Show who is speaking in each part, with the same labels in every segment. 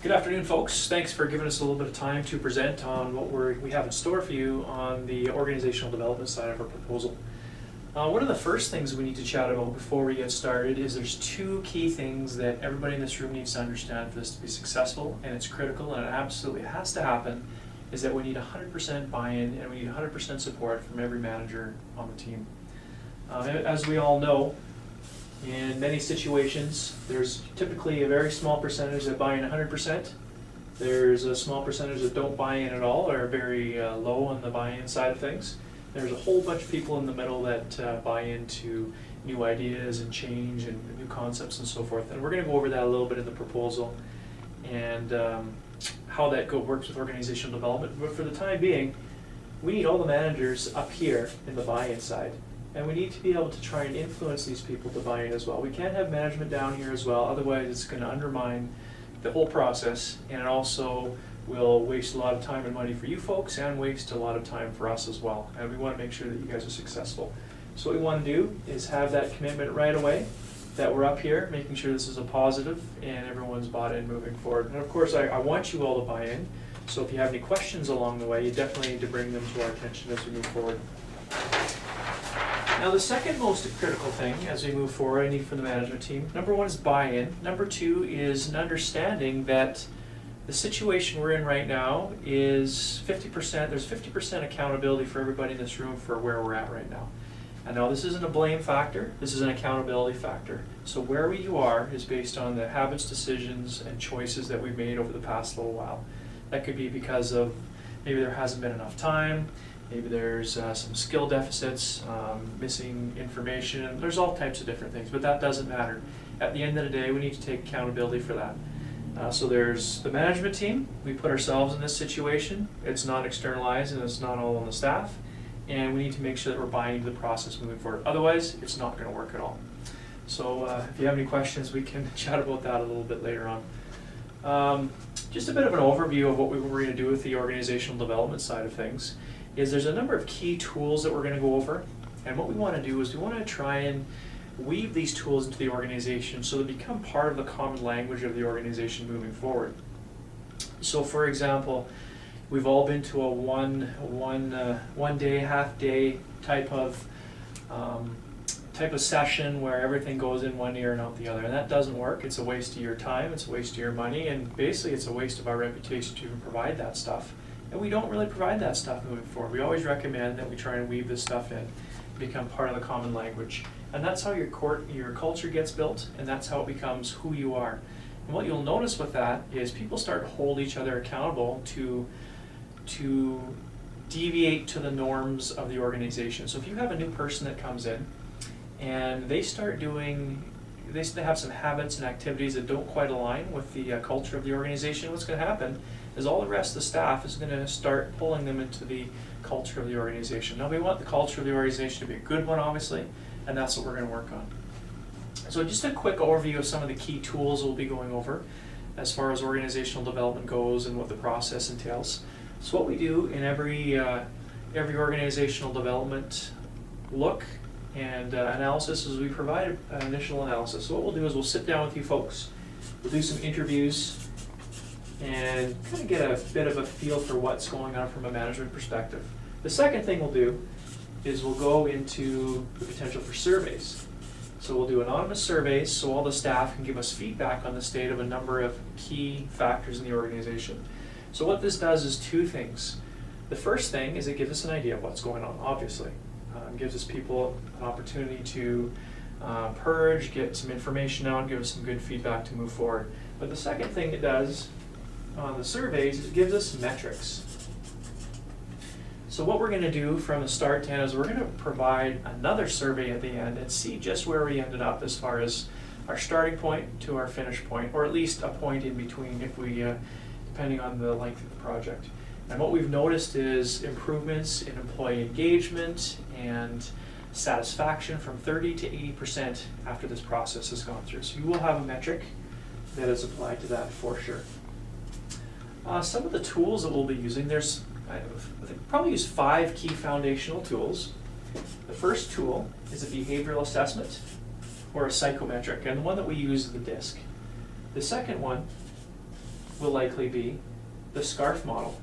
Speaker 1: Good afternoon, folks. Thanks for giving us a little bit of time to present on what we have in store for you on the organizational development side of our proposal. One of the first things we need to chat about before we get started is there's two key things that everybody in this room needs to understand for this to be successful, and it's critical and it absolutely has to happen, is that we need 100% buy-in and we need 100% support from every manager on the team. As we all know, in many situations, there's typically a very small percentage that buy in 100%. There's a small percentage that don't buy in at all or are very low on the buy-in side of things. There's a whole bunch of people in the middle that buy into new ideas and change and new concepts and so forth. And we're going to go over that a little bit in the proposal and how that works with organizational development. But for the time being, we need all the managers up here in the buy-in side. And we need to be able to try and influence these people to buy in as well. We can't have management down here as well, otherwise it's going to undermine the whole process, and it also will waste a lot of time and money for you folks and waste a lot of time for us as well. And we want to make sure that you guys are successful. So what we want to do is have that commitment right away, that we're up here, making sure this is a positive and everyone's bought in moving forward. And of course I want you all to buy in, so if you have any questions along the way, you definitely need to bring them to our attention as we move forward. Now the second most critical thing as we move forward I need from the management team, number one is buy-in. Number two is an understanding that the situation we're in right now is 50%, there's 50% accountability for everybody in this room for where we're at right now. And now this isn't a blame factor, this is an accountability factor. So where you are is based on the habits, decisions, and choices that we've made over the past little while. That could be because of maybe there hasn't been enough time, maybe there's some skill deficits, missing information. There's all types of different things, but that doesn't matter. At the end of the day, we need to take accountability for that. So there's the management team. We put ourselves in this situation. It's not externalized and it's not all on the staff. And we need to make sure that we're buying into the process moving forward. Otherwise, it's not going to work at all. So if you have any questions, we can chat about that a little bit later on. Just a bit of an overview of what we're going to do with the organizational development side of things. There's a number of key tools that we're going to go over, and what we want to do is we want to try and weave these tools into the organization so they become part of the common language of the organization moving forward. So for example, we've all been to a one day, half day type of session where everything goes in one ear and out the other, and that doesn't work. It's a waste of your time, it's a waste of your money, and basically it's a waste of our reputation to even provide that stuff. And we don't really provide that stuff moving forward. We always recommend that we try and weave this stuff in, become part of the common language. And that's how your culture gets built, and that's how it becomes who you are. And what you'll notice with that is people start to hold each other accountable to deviate to the norms of the organization. So if you have a new person that comes in and they have some habits and activities that don't quite align with the culture of the organization, what's going to happen is all the rest of the staff is going to start pulling them into the culture of the organization. Now we want the culture of the organization to be a good one, obviously, and that's what we're going to work on. So just a quick overview of some of the key tools we'll be going over as far as organizational development goes and what the process entails. So what we do in every organizational development look and analysis is we provide an initial analysis. So what we'll do is we'll sit down with you folks, we'll do some interviews, and kind of get a bit of a feel for what's going on from a management perspective. The second thing we'll do is we'll go into the potential for surveys. So we'll do anonymous surveys so all the staff can give us feedback on the state of a number of key factors in the organization. So what this does is two things. The first thing is it gives us an idea of what's going on, obviously. It gives us people an opportunity to purge, get some information out, give us some good feedback to move forward. But the second thing it does on the surveys, it gives us metrics. So what we're going to do from the start to end is we're going to provide another survey at the end and see just where we ended up as far as our starting point to our finish point, or at least a point in between if we, depending on the length of the project. And what we've noticed is improvements in employee engagement and satisfaction from 30 to 80% after this process has gone through. So you will have a metric that is applied to that for sure. Some of the tools that we'll be using, I think probably use 5 key foundational tools. The first tool is a behavioral assessment or a psychometric, and the one that we use is the DISC. The second one will likely be the SCARF model.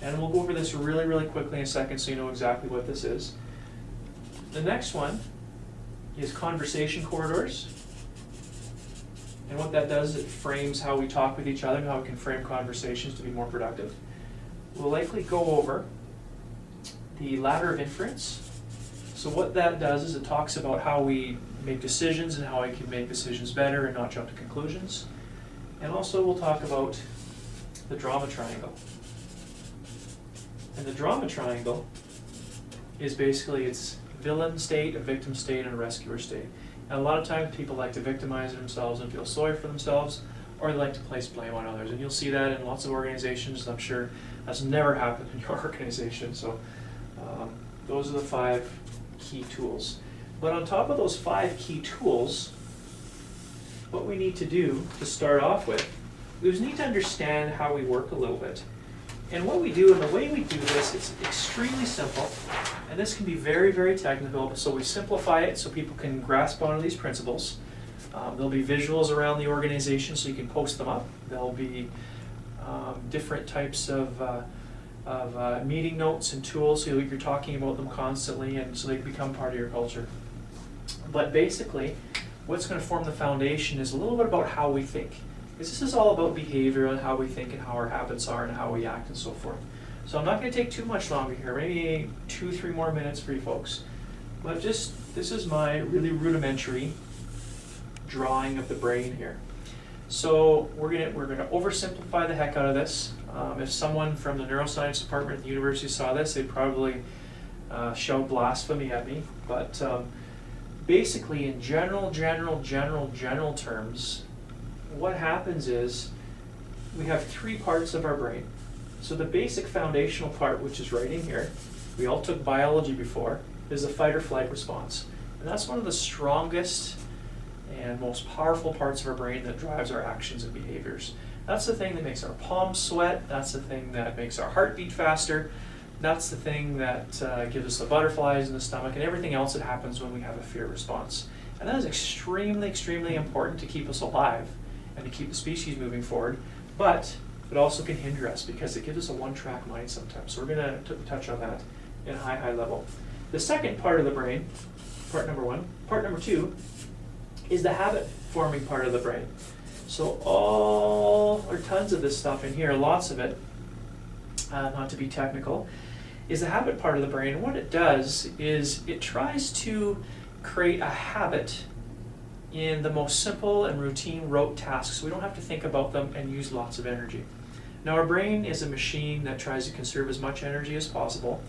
Speaker 1: And we'll go over this really, really quickly in a second so you know exactly what this is. The next one is conversation corridors. And what that does is it frames how we talk with each other and how we can frame conversations to be more productive. We'll likely go over the ladder of inference. So what that does is it talks about how we make decisions and how I can make decisions better and not jump to conclusions. And also we'll talk about the drama triangle. And the drama triangle is basically its villain state, a victim state, and a rescuer state. And a lot of times people like to victimize themselves and feel sorry for themselves, or they like to place blame on others. And you'll see that in lots of organizations. I'm sure that's never happened in your organization. So those are the 5 key tools. But on top of those 5 key tools, what we need to do to start off with is we need to understand how we work a little bit. And what we do, and the way we do this, it's extremely simple. And this can be very, very technical, so we simplify it so people can grasp onto these principles. There'll be visuals around the organization so you can post them up. There'll be different types of meeting notes and tools so you're talking about them constantly and so they become part of your culture. But basically, what's going to form the foundation is a little bit about how we think. Because this is all about behavior and how we think and how our habits are and how we act and so forth. So I'm not going to take too much longer here, maybe 2-3 more minutes for you folks. But this is my really rudimentary drawing of the brain here. So we're gonna oversimplify the heck out of this. If someone from the neuroscience department at the university saw this, they'd probably shout blasphemy at me. But basically, in general terms, what happens is we have 3 parts of our brain. So the basic foundational part, which is right in here, we all took biology before, is the fight or flight response. And that's one of the strongest and most powerful parts of our brain that drives our actions and behaviors. That's the thing that makes our palms sweat, that's the thing that makes our heart beat faster, that's the thing that gives us the butterflies in the stomach and everything else that happens when we have a fear response. And that is extremely, extremely important to keep us alive and to keep the species moving forward, but it also can hinder us because it gives us a one-track mind sometimes. So we're going to touch on that in a high level. The second part of the brain, part number 1, part number 2, is the habit-forming part of the brain. So all, or tons of this stuff in here, lots of it, not to be technical, is the habit part of the brain. And what it does is it tries to create a habit in the most simple and routine rote tasks so we don't have to think about them and use lots of energy. Now our brain is a machine that tries to conserve as much energy as possible,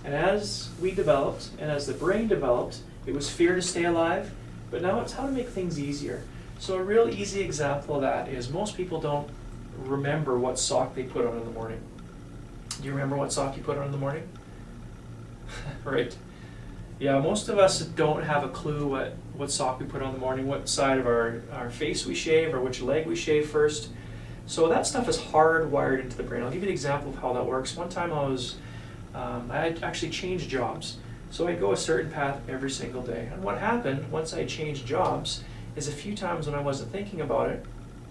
Speaker 1: and as we developed and as the brain developed, it was fear to stay alive, but now it's how to make things easier. So a real easy example of that is most people don't remember what sock they put on in the morning. Do you remember what sock you put on in the morning? Right. Yeah, most of us don't have a clue what sock we put on in the morning, what side of our face we shave, or which leg we shave first. So that stuff is hardwired into the brain. I'll give you an example of how that works. One time I had actually changed jobs. So I'd go a certain path every single day. And what happened once I changed jobs is a few times when I wasn't thinking about it,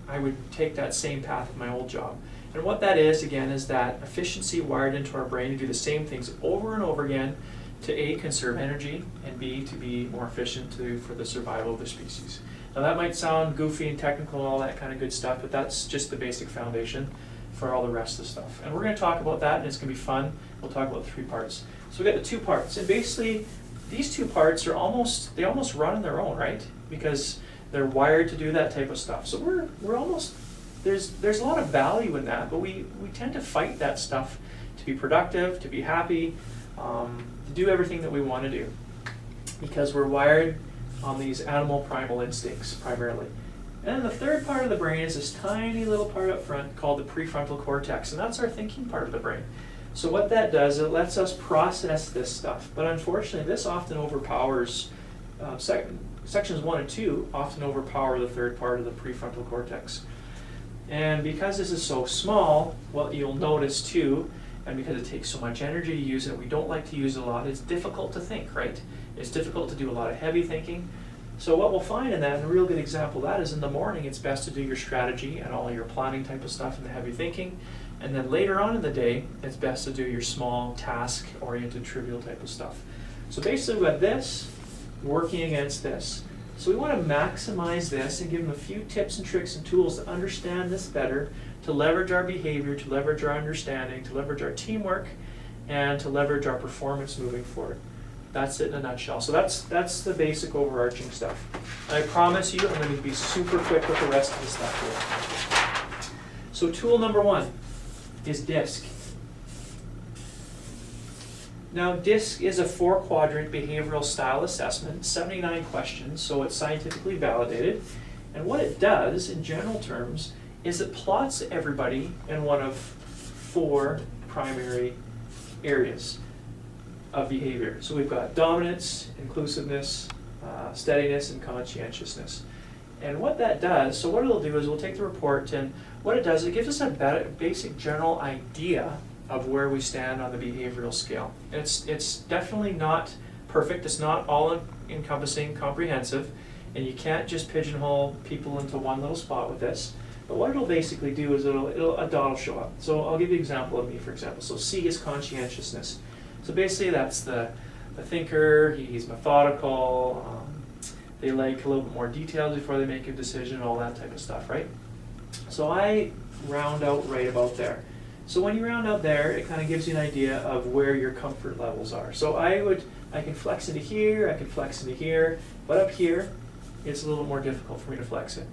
Speaker 1: I would take that same path with my old job. And what that is, again, is that efficiency wired into our brain to do the same things over and over again to A, conserve energy, and B, to be more efficient for the survival of the species. Now that might sound goofy and technical and all that kind of good stuff, but that's just the basic foundation for all the rest of the stuff. And we're going to talk about that, and it's going to be fun. We'll talk about the 3 parts. So we got the 2 parts, and basically these 2 parts are almost run on their own, right? Because they're wired to do that type of stuff. So we're almost, there's a lot of value in that, but we tend to fight that stuff to be productive, to be happy, to do everything that we want to do, because we're wired on these animal primal instincts primarily. And then the 3rd part of the brain is this tiny little part up front called the prefrontal cortex, and that's our thinking part of the brain. So what that does, it lets us process this stuff, but unfortunately this often overpowers, sections 1 and 2 often overpower the 3rd part of the prefrontal cortex. And because this is so small, what you'll notice too, and because it takes so much energy to use it, we don't like to use it a lot, it's difficult to think, right? It's difficult to do a lot of heavy thinking. So what we'll find in that, and a real good example of that is in the morning, it's best to do your strategy and all your planning type of stuff and the heavy thinking. And then later on in the day, it's best to do your small task-oriented trivial type of stuff. So basically we've got this working against this. So we want to maximize this and give them a few tips and tricks and tools to understand this better, to leverage our behavior, to leverage our understanding, to leverage our teamwork, and to leverage our performance moving forward. That's it in a nutshell. So that's the basic overarching stuff. And I promise you, I'm going to be super quick with the rest of the stuff here. So tool number 1 is DISC. Now, DISC is a 4-quadrant behavioral style assessment, 79 questions, so it's scientifically validated. And what it does, in general terms, is it plots everybody in one of 4 primary areas of behavior. So we've got dominance, inclusiveness, steadiness, and conscientiousness. And what that does, so what it'll do is we'll take the report, and what it does, it gives us a basic general idea of where we stand on the behavioral scale. It's definitely not perfect, it's not all-encompassing, comprehensive, and you can't just pigeonhole people into one little spot with this. But what it'll basically do is a dot will show up. So I'll give you an example of me, for example. So C is conscientiousness. So basically that's the thinker, he's methodical, they like a little bit more details before they make a decision, all that type of stuff, right? So I round out right about there. So when you round out there, it kind of gives you an idea of where your comfort levels are. So I can flex into here, I can flex into here, but up here, it's a little more difficult for me to flex it.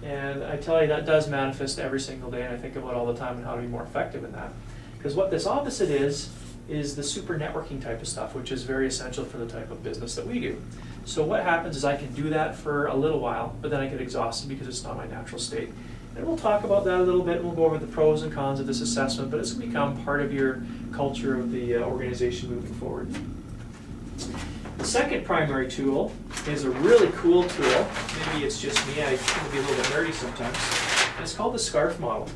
Speaker 1: And I tell you, that does manifest every single day, and I think about all the time and how to be more effective in that. Because what this opposite is the super networking type of stuff, which is very essential for the type of business that we do. So what happens is I can do that for a little while, but then I get exhausted because it's not my natural state. And we'll talk about that a little bit, and we'll go over the pros and cons of this assessment, but it's going to become part of your culture of the organization moving forward. The second primary tool is a really cool tool. Maybe it's just me, I tend to be a little bit nerdy sometimes. And it's called the SCARF model.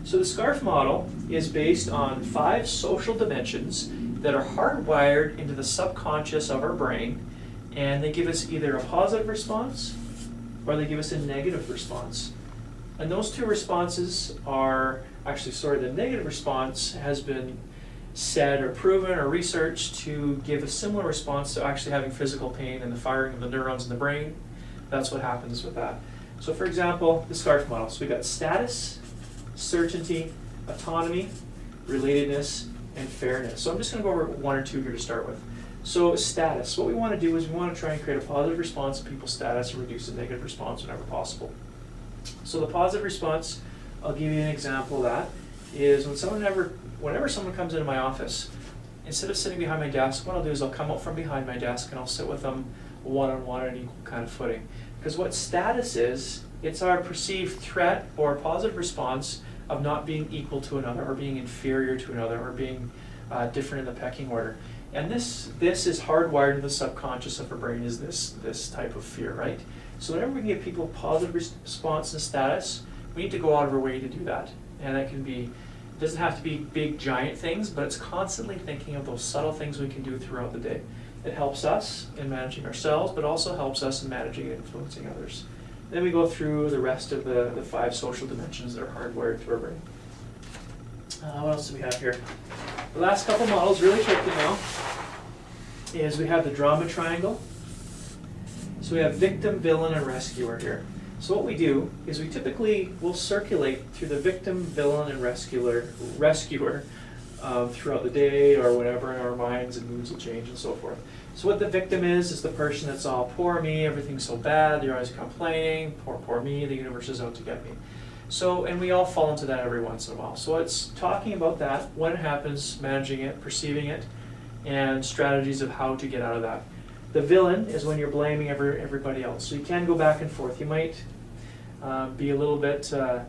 Speaker 1: So the SCARF model is based on 5 social dimensions that are hardwired into the subconscious of our brain, and they give us either a positive response or they give us a negative response. And those 2 responses are, the negative response has been said or proven or researched to give a similar response to actually having physical pain and the firing of the neurons in the brain. That's what happens with that. So for example, the SCARF model. So we've got status, certainty, autonomy, relatedness, and fairness. So I'm just going to go over 1 or 2 here to start with. So status, what we want to do is we want to try and create a positive response to people's status and reduce the negative response whenever possible. So the positive response, I'll give you an example of that, is whenever someone comes into my office, instead of sitting behind my desk, what I'll do is I'll come out from behind my desk and I'll sit with them one-on-one on an equal kind of footing. Because what status is, it's our perceived threat or positive response of not being equal to another, or being inferior to another, or being different in the pecking order. And this is hardwired into the subconscious of our brain, is this type of fear, right? So whenever we can give people a positive response and status, we need to go out of our way to do that. And that can be, it doesn't have to be big giant things, but it's constantly thinking of those subtle things we can do throughout the day. It helps us in managing ourselves, but also helps us in managing and influencing others. Then we go through the rest of the 5 social dimensions that are hardwired to our brain. What else do we have here? The last couple models, really quickly now, is we have the drama triangle. So we have victim, villain, and rescuer here. So what we do is we typically will circulate through the victim, villain, and rescuer throughout the day or whatever, in our minds, and moods will change and so forth. So what the victim is the person that's all, poor me, everything's so bad, they're always complaining, poor me, the universe is out to get me. So, and we all fall into that every once in a while. So it's talking about that, when it happens, managing it, perceiving it, and strategies of how to get out of that. The villain is when you're blaming everybody else. So you can go back and forth. You might be a little bit, I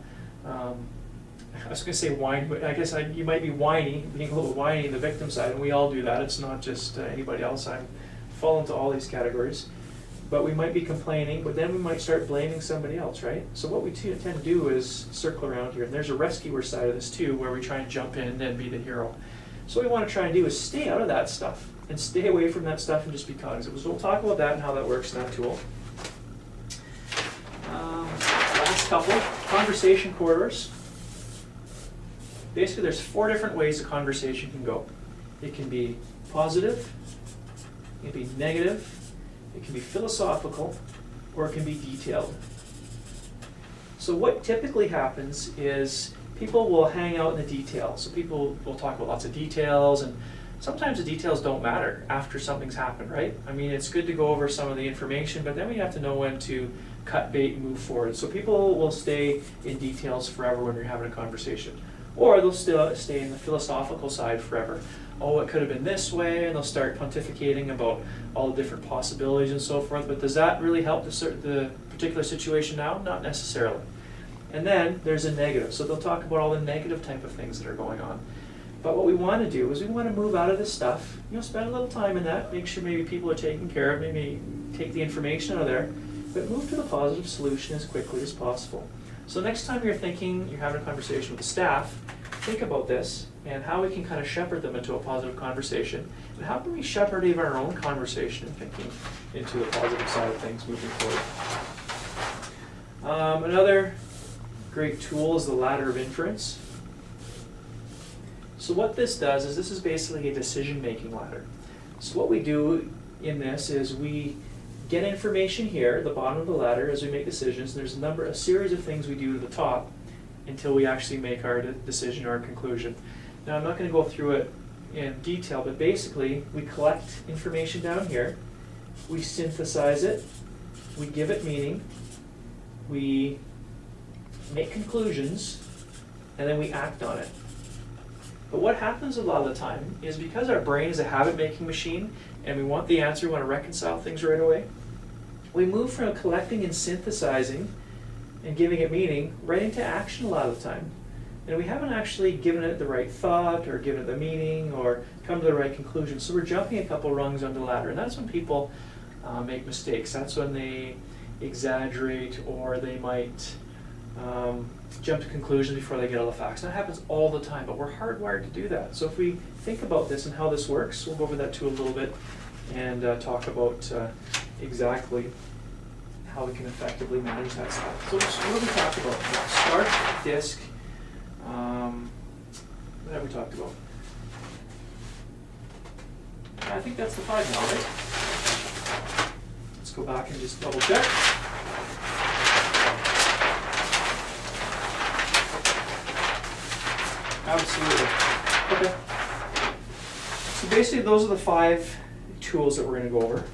Speaker 1: was going to say whiny, but I guess you might be whiny, being a little whiny in the victim side, and we all do that. It's not just anybody else. I fall into all these categories. But we might be complaining, but then we might start blaming somebody else, right? So what we tend to do is circle around here. And there's a rescuer side of this too, where we try and jump in and be the hero. So what we want to try and do is stay out of that stuff. and stay away from that stuff and just be cognizant. So we'll talk about that and how that works in that tool. Last couple, conversation corridors. Basically, there's 4 different ways a conversation can go. It can be positive, it can be negative, it can be philosophical, or it can be detailed. So what typically happens is people will hang out in the details. So people will talk about lots of details, and sometimes the details don't matter after something's happened, right? I mean, it's good to go over some of the information, but then we have to know when to cut bait and move forward. So people will stay in details forever when you're having a conversation. Or they'll still stay in the philosophical side forever. Oh, it could have been this way, and they'll start pontificating about all the different possibilities and so forth. But does that really help the particular situation now? Not necessarily. And then there's a negative. So they'll talk about all the negative type of things that are going on. But what we want to do is we want to move out of this stuff, spend a little time in that, make sure maybe people are taken care of, maybe take the information out of there, but move to the positive solution as quickly as possible. So next time you're having a conversation with the staff, think about this and how we can kind of shepherd them into a positive conversation, and how can we shepherd even our own conversation and thinking into the positive side of things moving forward. Another great tool is the ladder of inference. So what this does is this is basically a decision-making ladder. So what we do in this is we get information here at the bottom of the ladder as we make decisions. There's a series of things we do to the top until we actually make our decision or our conclusion. Now I'm not going to go through it in detail, but basically we collect information down here, we synthesize it, we give it meaning, we make conclusions, and then we act on it. But what happens a lot of the time is because our brain is a habit-making machine and we want the answer, we want to reconcile things right away, we move from collecting and synthesizing and giving it meaning right into action a lot of the time. And we haven't actually given it the right thought or given it the meaning or come to the right conclusion. So we're jumping a couple rungs on the ladder, and that's when people make mistakes. That's when they exaggerate, or they might jump to conclusions before they get all the facts. And that happens all the time, but we're hardwired to do that. So if we think about this and how this works, we'll go over that too a little bit and talk about exactly how we can effectively manage that stuff. So what have we talked about? Start, disk, what have we talked about? I think that's the 5 now, right? Let's go back and just double check. Absolutely. Okay. So basically those are the 5 tools that we're going to go over.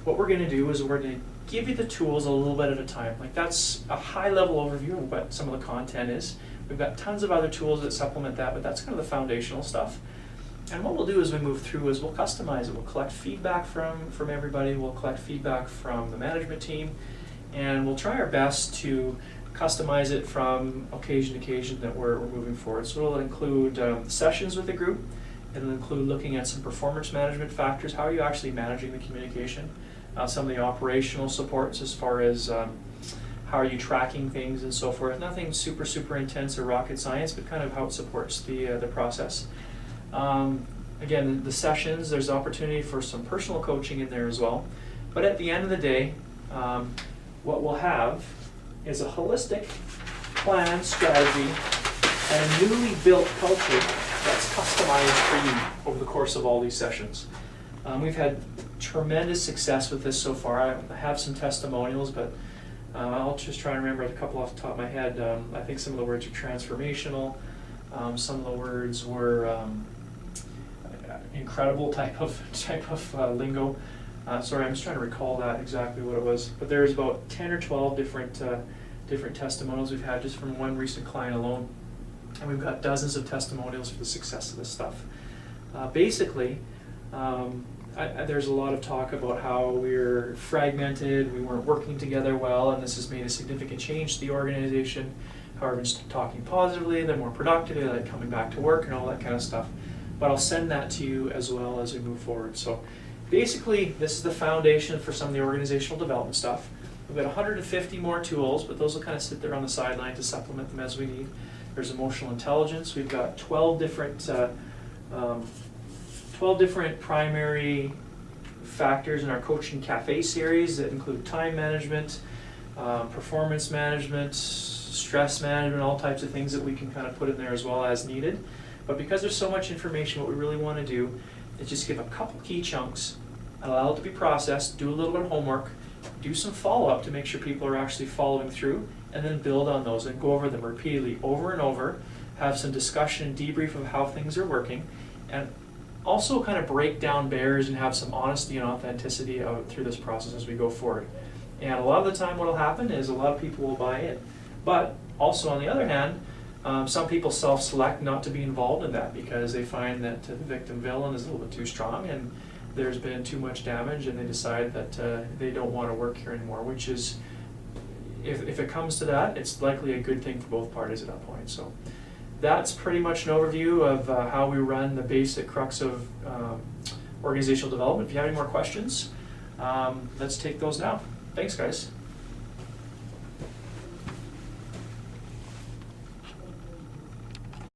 Speaker 1: What we're going to do is we're going to give you the tools a little bit at a time. Like, that's a high level overview of what some of the content is. We've got tons of other tools that supplement that, but that's kind of the foundational stuff. And what we'll do as we move through is we'll customize it. We'll collect feedback from everybody. We'll collect feedback from the management team, and we'll try our best to customize it from occasion to occasion that we're moving forward. So it'll include sessions with the group. It'll include looking at some performance management factors. How are you actually managing the communication? Some of the operational supports as far as how are you tracking things and so forth. Nothing super intense or rocket science, but kind of how it supports the process. Again, the sessions, there's opportunity for some personal coaching in there as well. But at the end of the day, what we'll have is a holistic plan, strategy, and a newly built culture that's customized for you over the course of all these sessions. We've had tremendous success with this so far. I have some testimonials, but I'll just try and remember a couple off the top of my head. I think some of the words are transformational. Some of the words were incredible type of lingo. Sorry, I'm just trying to recall that exactly what it was. But there's about 10 or 12 different testimonials we've had just from one recent client alone. And we've got dozens of testimonials for the success of this stuff. Basically, there's a lot of talk about how we're fragmented, we weren't working together well, and this has made a significant change to the organization. However, just talking positively, they're more productive, they like coming back to work and all that kind of stuff. But I'll send that to you as well as we move forward. So basically, this is the foundation for some of the organizational development stuff. We've got 150 more tools, but those will kind of sit there on the sideline to supplement them as we need. There's emotional intelligence. We've got 12 different 12 different primary factors in our Coaching Cafe series that include time management, performance management, stress management, all types of things that we can kind of put in there as well as needed. But because there's so much information, what we really want to do is just give a couple key chunks, allow it to be processed, do a little bit of homework, do some follow-up to make sure people are actually following through, and then build on those and go over them repeatedly over and over, have some discussion and debrief of how things are working, and also kind of break down barriers and have some honesty and authenticity out through this process as we go forward. And a lot of the time what will happen is a lot of people will buy in. But also on the other hand, some people self-select not to be involved in that because they find that the victim villain is a little bit too strong and there's been too much damage, and they decide that they don't want to work here anymore, which is, if it comes to that, it's likely a good thing for both parties at that point. So that's pretty much an overview of how we run the basic crux of organizational development. If you have any more questions, let's take those now. Thanks, guys.